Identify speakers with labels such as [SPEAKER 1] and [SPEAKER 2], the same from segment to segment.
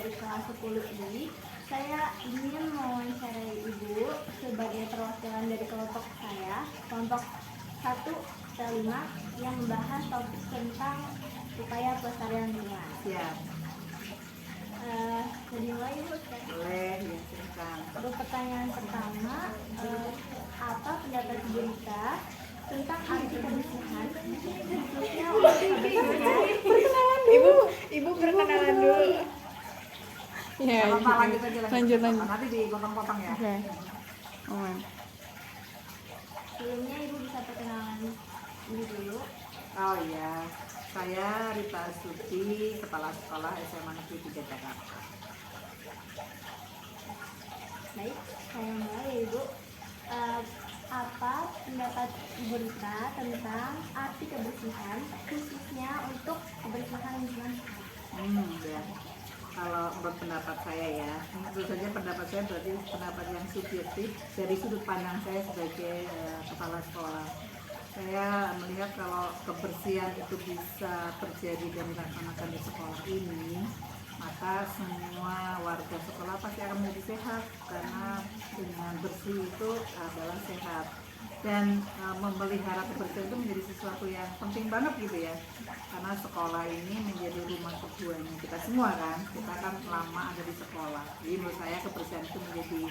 [SPEAKER 1] dari kelas 10 ini, saya ingin mewawancarai Ibu sebagai perwakilan dari kelompok saya, kelompok 1 T5 yang membahas topik tentang upaya pelestarian lingkungan.
[SPEAKER 2] Siap.
[SPEAKER 1] Dimulai Ibu sekarang.
[SPEAKER 2] Boleh, ya silakan.
[SPEAKER 1] Untuk pertanyaan pertama, apa pendapat Ibu Rita tentang arti kebersihan khususnya untuk kebersihan?
[SPEAKER 3] Ibu perkenalan dulu. Ya,
[SPEAKER 2] Apa lanjut aja
[SPEAKER 3] lanjut.
[SPEAKER 2] Nanti dipotong-potong ya.
[SPEAKER 3] Oke. Aman.
[SPEAKER 1] Sebelumnya Ibu bisa perkenalan diri dulu.
[SPEAKER 2] Oh iya, saya Rita Astuti, Kepala Sekolah SMA Negeri 3 Jakarta.
[SPEAKER 1] Baik, saya mulai ya Ibu. Apa pendapat Ibu Rita tentang arti kebersihan khususnya untuk kebersihan lingkungan sekolah?
[SPEAKER 2] Ya. Kalau berpendapat saya ya, tentu saja pendapat saya berarti pendapat yang subjektif dari sudut pandang saya sebagai kepala sekolah. Saya melihat kalau kebersihan itu bisa terjadi dan dilaksanakan di sekolah ini, maka semua warga sekolah pasti akan menjadi sehat, karena dengan bersih itu adalah sehat. Dan memelihara kebersihan itu menjadi sesuatu yang penting banget gitu ya, karena sekolah ini menjadi rumah keduanya kita semua kan, kita kan lama ada di sekolah. Jadi menurut saya kebersihan itu menjadi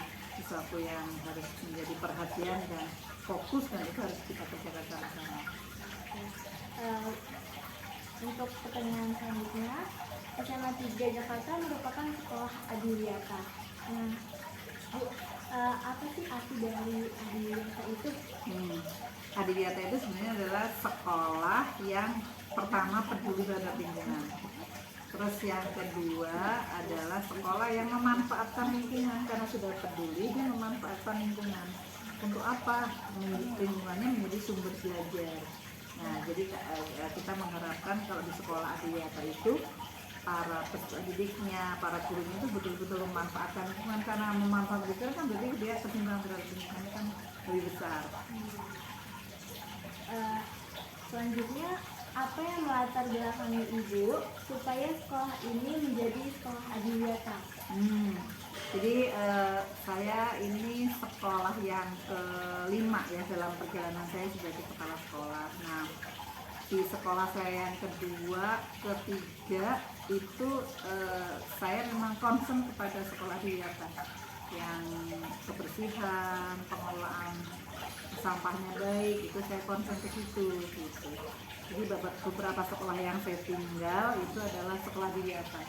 [SPEAKER 2] sesuatu yang harus menjadi perhatian dan fokus, dan itu harus kita kerjakan sama-sama.
[SPEAKER 1] Untuk pertanyaan selanjutnya, SMA 3 Jakarta merupakan sekolah adiwiyata. Nah, Bu, apa sih arti dari adiwiyata itu?
[SPEAKER 2] Adiwiyata itu sebenarnya adalah sekolah yang pertama peduli terhadap lingkungan. Terus yang kedua adalah sekolah yang memanfaatkan lingkungan, karena sudah peduli dia memanfaatkan lingkungan. Untuk apa? Lingkungannya menjadi sumber belajar. Nah, jadi kita mengharapkan kalau di sekolah adiwiyata itu para peserta didiknya, para gurunya itu betul-betul memanfaatkan lingkungan, karena memanfaatkan lingkungan kan berarti dia ketimbangan terhadap lingkungannya kan lebih besar.
[SPEAKER 1] Selanjutnya, apa yang melatar belakangi Ibu supaya sekolah ini menjadi sekolah adiwiyata?
[SPEAKER 2] Jadi saya ini sekolah yang kelima ya dalam perjalanan saya sebagai kepala sekolah. Nah, di sekolah saya yang kedua, ketiga itu saya memang concern kepada sekolah adiwiyata yang kebersihan, pengelolaan sampahnya baik, itu saya concern ke situ gitu. Jadi beberapa sekolah yang saya tinggal itu adalah sekolah adiwiyata.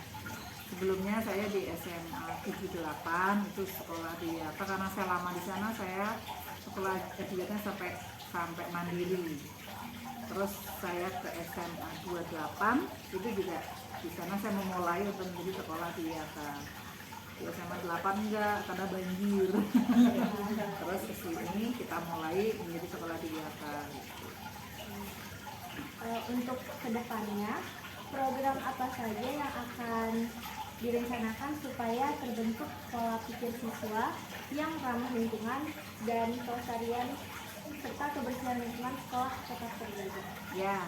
[SPEAKER 2] Sebelumnya saya di SMA 78 itu sekolah adiwiyata, karena saya lama di sana, saya sekolah adiwiyata sampai mandiri. Terus saya ke SMA 28 itu juga di sana saya memulai untuk menjadi sekolah adiwiyata. Di SMA 8 enggak, karena banjir. Terus ke sini kita mulai menjadi sekolah adiwiyata.
[SPEAKER 1] Untuk kedepannya, program apa saja yang akan direncanakan supaya terbentuk pola pikir siswa yang ramah lingkungan dan pelestarian serta kebersihan lingkungan sekolah tetap terjaga?
[SPEAKER 2] Ya,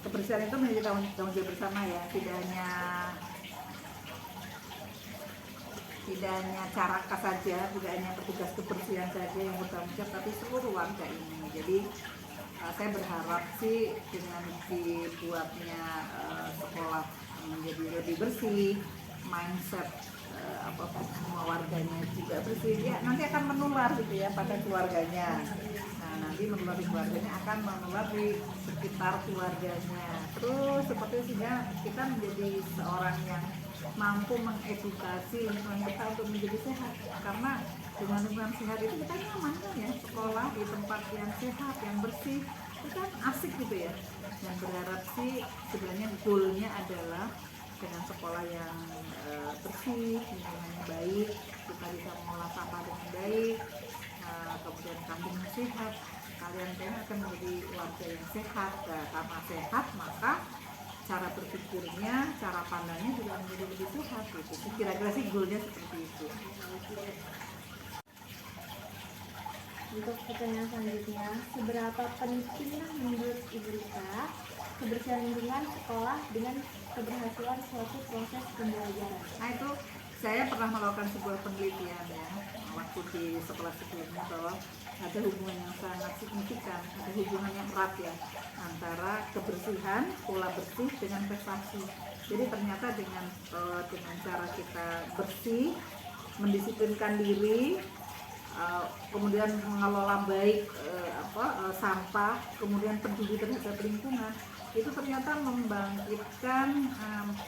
[SPEAKER 2] kebersihan itu menjadi tanggung jawab bersama ya, tidak hanya caraka saja, tidak hanya petugas kebersihan saja yang bertanggung jawab, tapi seluruh warga ini. Jadi saya berharap sih dengan dibuatnya sekolah menjadi lebih bersih, mindset semua warganya juga bersih, ya nanti akan menular gitu ya pada keluarganya. Nah, nanti menular di keluarganya akan menular di sekitar keluarganya. Terus seperti sehingga kita menjadi seorang yang mampu mengedukasi lingkungan kita untuk menjadi sehat, karena dengan lingkungan sehat itu kita nyaman kan ya, sekolah di tempat yang sehat, yang bersih, itu kan asik gitu ya. Dan berharap sih sebenarnya goalnya adalah dengan sekolah yang bersih, lingkungannya baik, kita bisa mengolah sampah dengan baik, kemudian kampungnya sehat, kalian akan menjadi warga yang sehat. Nah, karena sehat maka cara berpikirnya, cara pandangnya juga menjadi lebih sehat gitu. Kira-kira sih goalnya seperti itu.
[SPEAKER 1] Untuk pertanyaan selanjutnya, seberapa penting menurut Ibu Rita kebersihan lingkungan sekolah dengan keberhasilan suatu proses pembelajaran?
[SPEAKER 2] Nah, itu saya pernah melakukan sebuah penelitian ya waktu di sekolah sebelumnya bahwa ada hubungan yang sangat signifikan, ada hubungan yang erat ya antara kebersihan, pola bersih dengan prestasi. Jadi ternyata dengan cara kita bersih, mendisiplinkan diri, kemudian mengelola baik sampah, kemudian peduli terhadap lingkungan, itu ternyata membangkitkan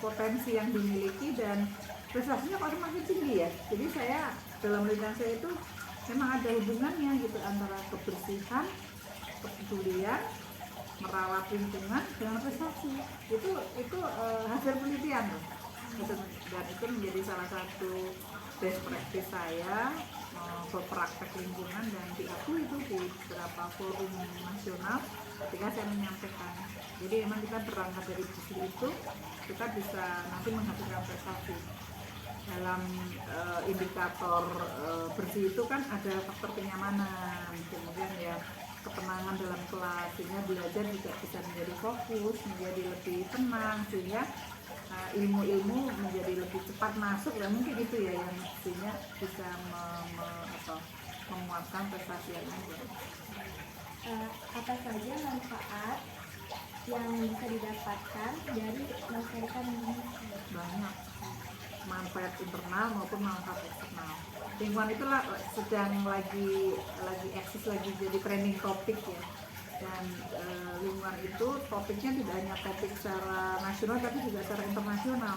[SPEAKER 2] potensi yang dimiliki dan prestasinya kok semakin tinggi ya. Jadi saya dalam penelitian saya itu memang ada hubungannya gitu antara kebersihan, kepedulian, merawat lingkungan dengan prestasi. Itu hasil penelitian loh. Dan itu menjadi salah satu best practice saya berpraktek lingkungan dan diakui itu di beberapa forum nasional ketika saya menyampaikan. Jadi memang kita berangkat dari bersih itu kita bisa nanti menghasilkan prestasi. Dalam indikator bersih itu kan ada faktor kenyamanan, kemudian ya ketenangan dalam kelas, sehingga belajar juga bisa menjadi fokus, menjadi lebih tenang, sehingga ilmu-ilmu menjadi lebih cepat masuk, dan mungkin itu ya yang mestinya bisa menguatkan prestasi yang ada.
[SPEAKER 1] Apa saja manfaat yang bisa didapatkan dari melestarikan lingkungan?
[SPEAKER 2] Banyak, manfaat internal maupun manfaat eksternal. Lingkungan itulah sedang lagi eksis, lagi jadi trending topik ya. Dan lingkungan itu topiknya tidak hanya topik secara nasional tapi juga secara internasional.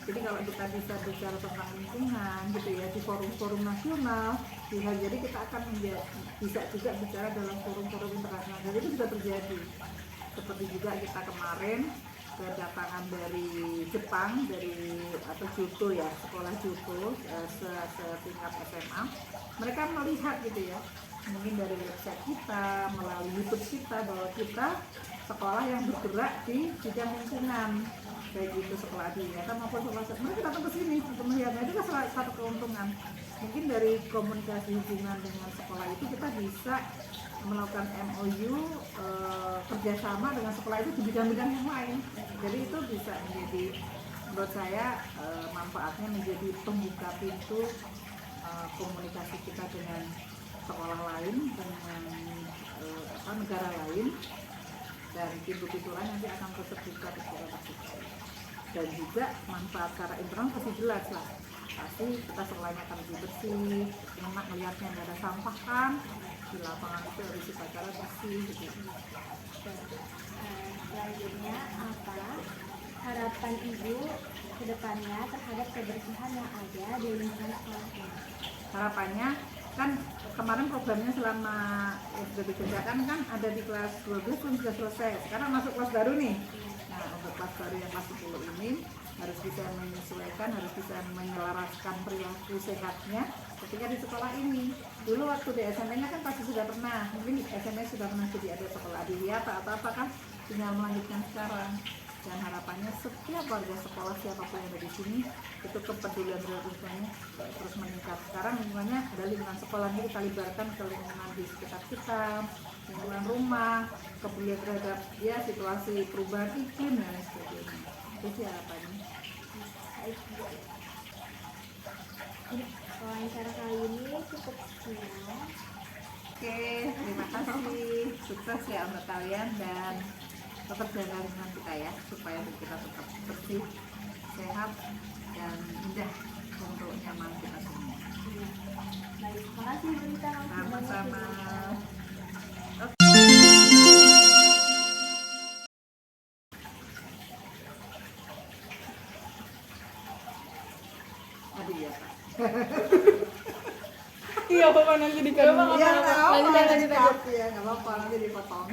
[SPEAKER 2] Jadi kalau kita bisa bicara tentang lingkungan gitu ya di forum-forum nasional, bisa jadi kita akan bisa juga bicara dalam forum-forum internasional. Dan itu sudah terjadi. Seperti juga kita kemarin kedatangan dari Jepang, atau Judo ya, sekolah Judo setingkat SMA. Mereka melihat gitu ya, mungkin dari website kita, melalui YouTube kita, bahwa kita sekolah yang bergerak di bidang lingkungan, baik itu sekolah adiwiyata maupun sekolah. Mereka datang ke sini untuk melihatnya, itu kan salah satu keuntungan. Mungkin dari komunikasi hubungan dengan sekolah itu kita bisa melakukan MOU kerjasama dengan sekolah itu di bidang-bidang yang lain. Jadi itu bisa menjadi, menurut saya manfaatnya menjadi pembuka pintu komunikasi kita dengan sekolah lain, dengan negara lain, dan pintu-pintu lain nanti akan terus terbuka kepada kita. Dan juga manfaat secara internal pasti jelas lah. Pasti kita sekolahnya akan lebih bersih, enak melihatnya, nggak ada sampah kan. Di lapangan itu harus upacara bersih gitu.
[SPEAKER 1] Selanjutnya apa harapan Ibu ke depannya terhadap kebersihan yang ada di lingkungan sekolah ini?
[SPEAKER 2] Harapannya kan kemarin programnya selama sudah dikerjakan kan ada di kelas 12 pun sudah selesai. Sekarang masuk kelas baru nih. Nah, untuk kelas baru yang kelas 10 ini harus bisa menyesuaikan, harus bisa menyelaraskan perilaku sehatnya ketika di sekolah ini. Dulu waktu di SMP-nya kan pasti sudah pernah, mungkin di SMP sudah pernah jadi ada sekolah adiwiyata atau apa kan, tinggal melanjutkan sekarang. Dan harapannya setiap warga sekolah siapapun yang ada di sini itu kepedulian terhadap lingkungannya terus meningkat. Sekarang lingkungannya ada lingkungan sekolah, ini kita libatkan ke lingkungan di sekitar kita, lingkungan rumah, kepedulian terhadap ya situasi perubahan iklim dan lain sebagainya. Itu sih harapannya.
[SPEAKER 1] Wawancara kali ini cukup sekian.
[SPEAKER 2] Oke, terima kasih. Sukses ya untuk kalian dan tetap jaga lingkungan kita ya, supaya kita tetap bersih, sehat, dan indah untuk nyaman kita semua.
[SPEAKER 1] Baik, terima kasih Bu Rita.
[SPEAKER 2] Sama-sama. Aduh ya Pak.
[SPEAKER 3] Iya, apa nanti dikasih.
[SPEAKER 2] Ya nggak apa-apa, nanti dipotong.